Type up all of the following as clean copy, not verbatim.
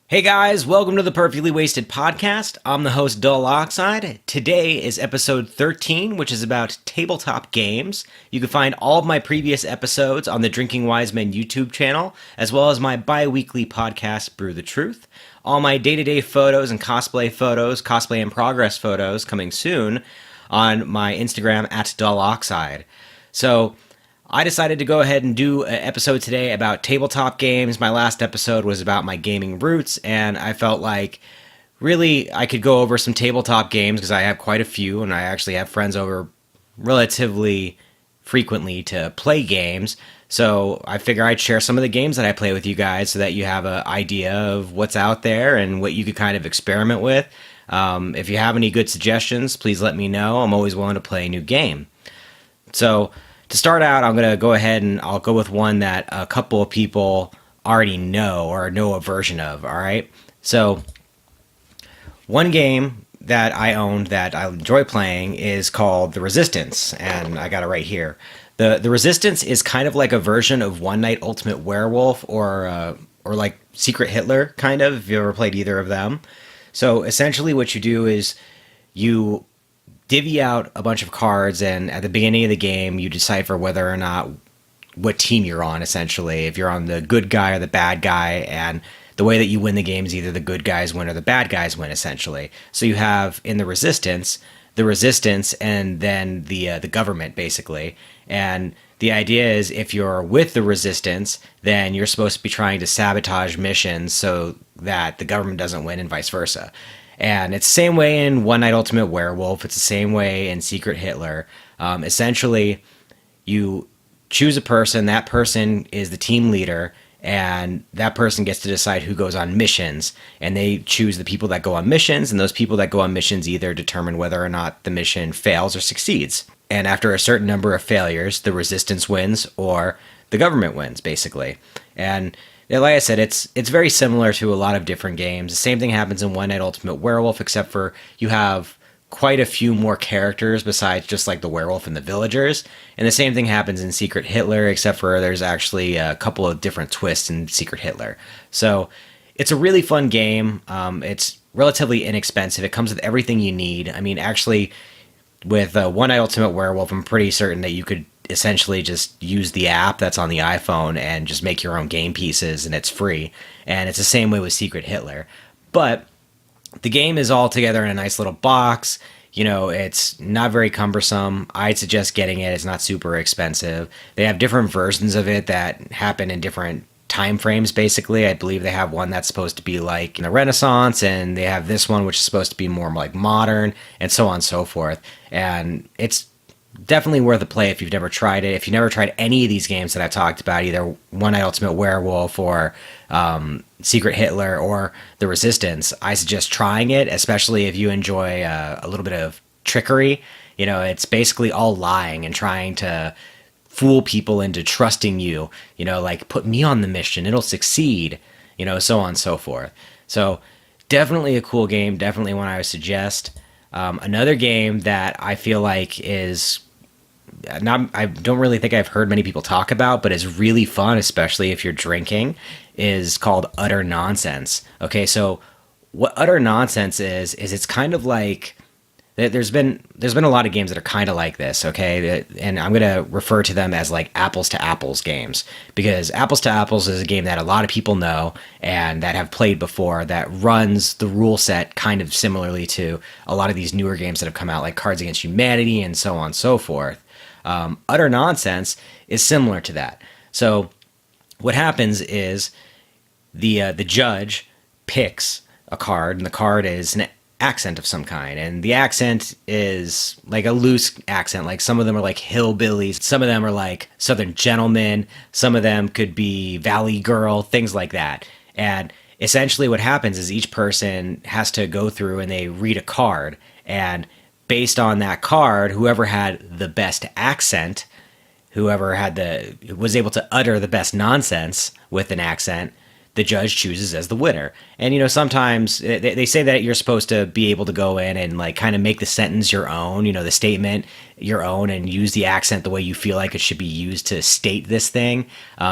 Hey guys, welcome to the Perfectly Wasted Podcast. I'm the host, DullOxide. Today is episode 13, which is about tabletop games. You can find all of my previous episodes on the Drinking Wise Men YouTube channel, as well as my bi-weekly podcast, Brew the Truth. All my day-to-day photos and cosplay in progress photos coming soon on my Instagram at DullOxide. So, I decided to go ahead and do an episode today about tabletop games. My last episode was about my gaming roots, and I felt like really I could go over some tabletop games because I have quite a few, and I actually have friends over relatively frequently to play games. So I figure I'd share some of the games that I play with you guys so that you have an idea of what's out there and what you could kind of experiment with. If you have any good suggestions, please let me know. I'm always willing to play a new game. So to start out, I'm going to go ahead and I'll go with one that a couple of people already know or know a version of, all right? So, one game that I owned that I enjoy playing is called The Resistance, and I got it right here. The Resistance is kind of like a version of One Night Ultimate Werewolf or like Secret Hitler, kind of, if you ever played either of them. So, essentially what you do is you divvy out a bunch of cards, and at the beginning of the game, you decipher whether or not what team you're on, essentially. If you're on the good guy or the bad guy, and the way that you win the game is either the good guys win or the bad guys win, essentially. So you have in the resistance, and then the government, basically. And the idea is if you're with the resistance, then you're supposed to be trying to sabotage missions so that the government doesn't win and vice versa. And it's the same way in One Night Ultimate Werewolf. It's the same way in Secret Hitler. Essentially, you choose a person. That person is the team leader, and that person gets to decide who goes on missions. And they choose the people that go on missions, and those people that go on missions either determine whether or not the mission fails or succeeds. And after a certain number of failures, the resistance wins or the government wins, basically. And like I said, it's very similar to a lot of different games. The same thing happens in One Night Ultimate Werewolf, except for you have quite a few more characters besides just like the werewolf and the villagers. And the same thing happens in Secret Hitler, except for there's actually a couple of different twists in Secret Hitler. So it's a really fun game. It's relatively inexpensive. It comes with everything you need. I mean, actually, with One Night Ultimate Werewolf, I'm pretty certain that you could essentially just use the app that's on the iPhone and just make your own game pieces, and it's free. And it's the same way with Secret Hitler. But the game is all together in a nice little box. You know, it's not very cumbersome. I'd suggest getting it. It's not super expensive. They have different versions of it that happen in different time frames, basically. I believe they have one that's supposed to be like in the Renaissance, and they have this one which is supposed to be more like modern, and so on and so forth. And it's definitely worth a play if you've never tried it. If you've never tried any of these games that I talked about, either One Night Ultimate Werewolf or Secret Hitler or The Resistance, I suggest trying it, especially if you enjoy a little bit of trickery. You know, it's basically all lying and trying to fool people into trusting you, you know, like put me on the mission, it'll succeed, you know, so on and so forth. So definitely a cool game, definitely one I would suggest. Another game that I feel like is not, I don't really think I've heard many people talk about, but is really fun, especially if you're drinking, is called Utter Nonsense. Okay, so what Utter Nonsense is it's kind of like, there's been a lot of games that are kind of like this, okay? And I'm going to refer to them as like apples to apples games, because apples to apples is a game that a lot of people know and that have played before, that runs the rule set kind of similarly to a lot of these newer games that have come out, like Cards Against Humanity and so on and so forth. Utter Nonsense is similar to that. So what happens is the judge picks a card, and the card is an accent of some kind, and the accent is like a loose accent. Like some of them are like hillbillies, some of them are like southern gentlemen, some of them could be valley girl, things like that. And essentially what happens is each person has to go through and they read a card, and based on that card, whoever had the best accent, whoever was able to utter the best nonsense with an accent, the judge chooses as the winner. And, you know, sometimes they say that you're supposed to be able to go in and like kind of make the sentence your own, you know, the statement your own, and use the accent the way you feel like it should be used to state this thing.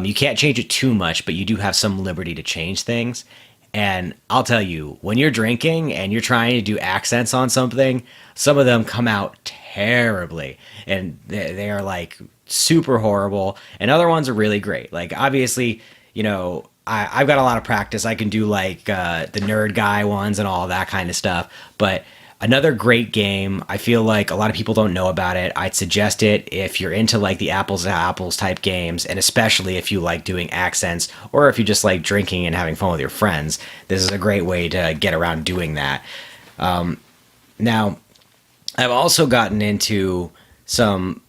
You can't change it too much, but you do have some liberty to change things. And I'll tell you, when you're drinking and you're trying to do accents on something, some of them come out terribly. And they are like super horrible. And other ones are really great. Like, obviously, I've got a lot of practice. I can do like the nerd guy ones and all that kind of stuff. But another great game, I feel like a lot of people don't know about it. I'd suggest it if you're into like the apples to apples type games, and especially if you like doing accents or if you just like drinking and having fun with your friends. This is a great way to get around doing that. Now, I've also gotten into some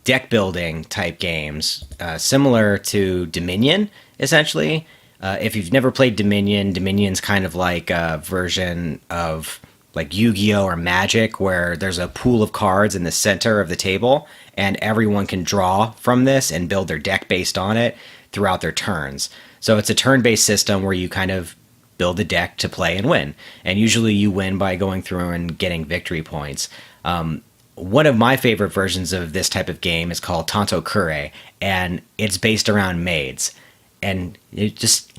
deck building type games, similar to Dominion, essentially. If you've never played Dominion, Dominion's kind of like a version of like Yu-Gi-Oh! Or Magic, where there's a pool of cards in the center of the table, and everyone can draw from this and build their deck based on it throughout their turns. So it's a turn-based system where you kind of build a deck to play and win. And usually you win by going through and getting victory points. One of my favorite versions of this type of game is called Tanto, Cuore, and it's based around MAIDS. And you just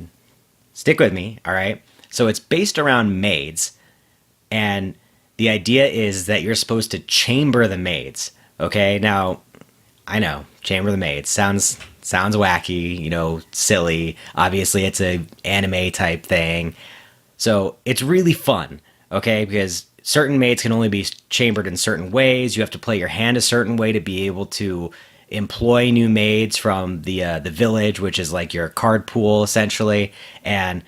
stick with me, all right? So it's based around MAIDS, and the idea is that you're supposed to chamber the MAIDS, okay? Now, I know, chamber the MAIDS sounds wacky, silly. Obviously, it's a anime type thing. So it's really fun, okay? Because certain MAIDS can only be chambered in certain ways. You have to play your hand a certain way to be able to employ new MAIDS from the village, which is like your card pool, essentially. And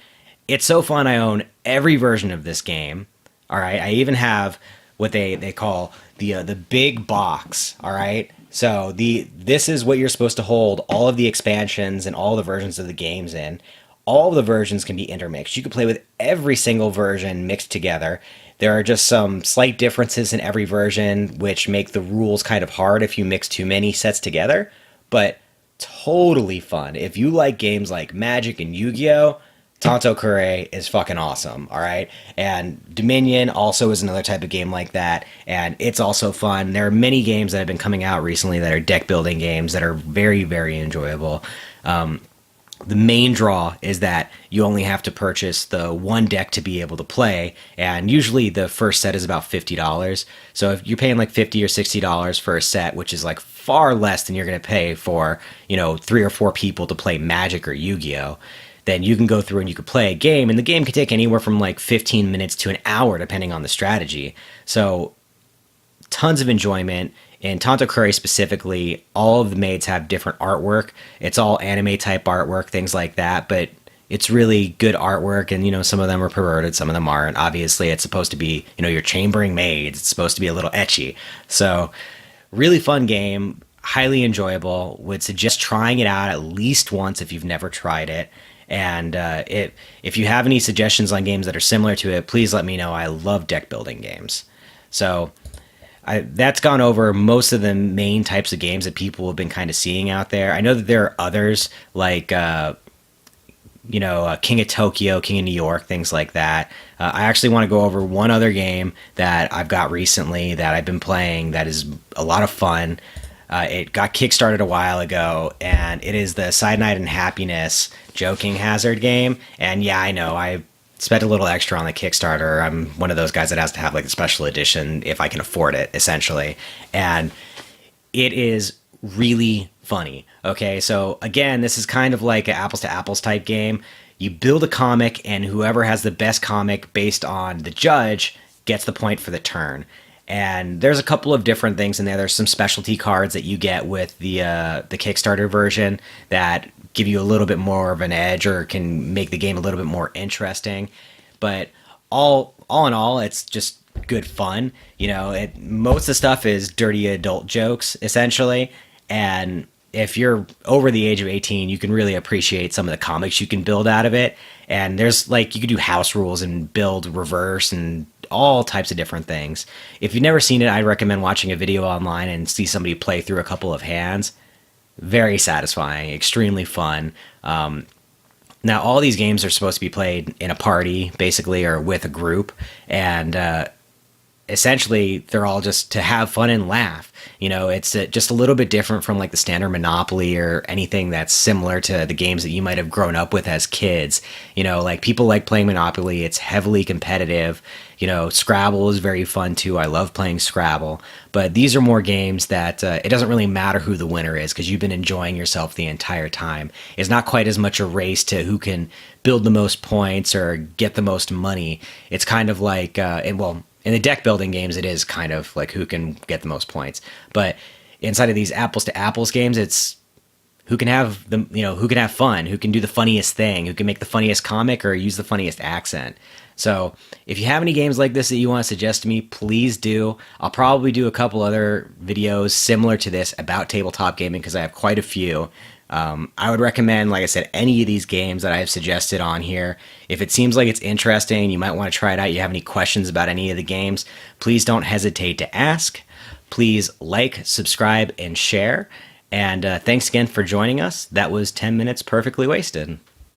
it's so fun. I own every version of this game. All right, I even have what they call the big box. All right, so this is what you're supposed to hold all of the expansions and all the versions of the games in. All of the versions can be intermixed. You can play with every single version mixed together. There are just some slight differences in every version, which make the rules kind of hard if you mix too many sets together. But totally fun. If you like games like Magic and Yu-Gi-Oh!, Tanto, Cuore is fucking awesome, all right? And Dominion also is another type of game like that, and it's also fun. There are many games that have been coming out recently that are deck building games that are very, very enjoyable. The main draw is that you only have to purchase the one deck to be able to play, and usually the first set is about $50. So if you're paying like $50 or $60 for a set, which is like far less than you're going to pay for, 3 or 4 people to play Magic or Yu-Gi-Oh!, then you can go through and you can play a game, and the game can take anywhere from like 15 minutes to an hour depending on the strategy. So tons of enjoyment. In Tanto, Cuore specifically, all of the MAIDS have different artwork. It's all anime type artwork, things like that, but it's really good artwork, and some of them are perverted, some of them aren't. Obviously, it's supposed to be, you're chambering MAIDS. It's supposed to be a little ecchi. So really fun game, highly enjoyable. Would suggest trying it out at least once if you've never tried it. And if you have any suggestions on games that are similar to it, please let me know. I love deck building games. So that's gone over most of the main types of games that people have been kind of seeing out there. I know that there are others like, King of Tokyo, King of New York, things like that. I actually want to go over one other game that I've got recently that I've been playing that is a lot of fun. It got kickstarted a while ago, and it is the Cyanide and Happiness joking hazard game. And yeah, I know, I spent a little extra on the Kickstarter. I'm one of those guys that has to have like a special edition if I can afford it, essentially. And it is really funny. Okay, so again, this is kind of like an apples to apples type game. You build a comic, and whoever has the best comic based on the judge gets the point for the turn. And there's a couple of different things in there. There's some specialty cards that you get with the Kickstarter version that give you a little bit more of an edge or can make the game a little bit more interesting. But all in all, it's just good fun. Most of the stuff is dirty adult jokes, essentially. And if you're over the age of 18, you can really appreciate some of the comics you can build out of it. And there's like, you can do house rules and build reverse and all types of different things. If you've never seen it, I'd recommend watching a video online and see somebody play through a couple of hands. Very satisfying, extremely fun. Now, all these games are supposed to be played in a party, basically, or with a group. And essentially they're all just to have fun and laugh. It's just a little bit different from like the standard Monopoly or anything that's similar to the games that you might have grown up with as kids. Like people like playing Monopoly. It's heavily competitive. Scrabble is very fun too. I love playing Scrabble. But these are more games that it doesn't really matter who the winner is because you've been enjoying yourself the entire time. It's not quite as much a race to who can build the most points or get the most money. It's kind of like, in the deck building games, it is kind of like who can get the most points. But inside of these apples to apples games, it's who can have who can have fun, who can do the funniest thing, who can make the funniest comic or use the funniest accent. So if you have any games like this that you want to suggest to me, please do. I'll probably do a couple other videos similar to this about tabletop gaming because I have quite a few. I would recommend, like I said, any of these games that I have suggested on here. If it seems like it's interesting, you might want to try it out, you have any questions about any of the games, please don't hesitate to ask. Please like, subscribe, and share. And thanks again for joining us. That was 10 Minutes Perfectly Wasted.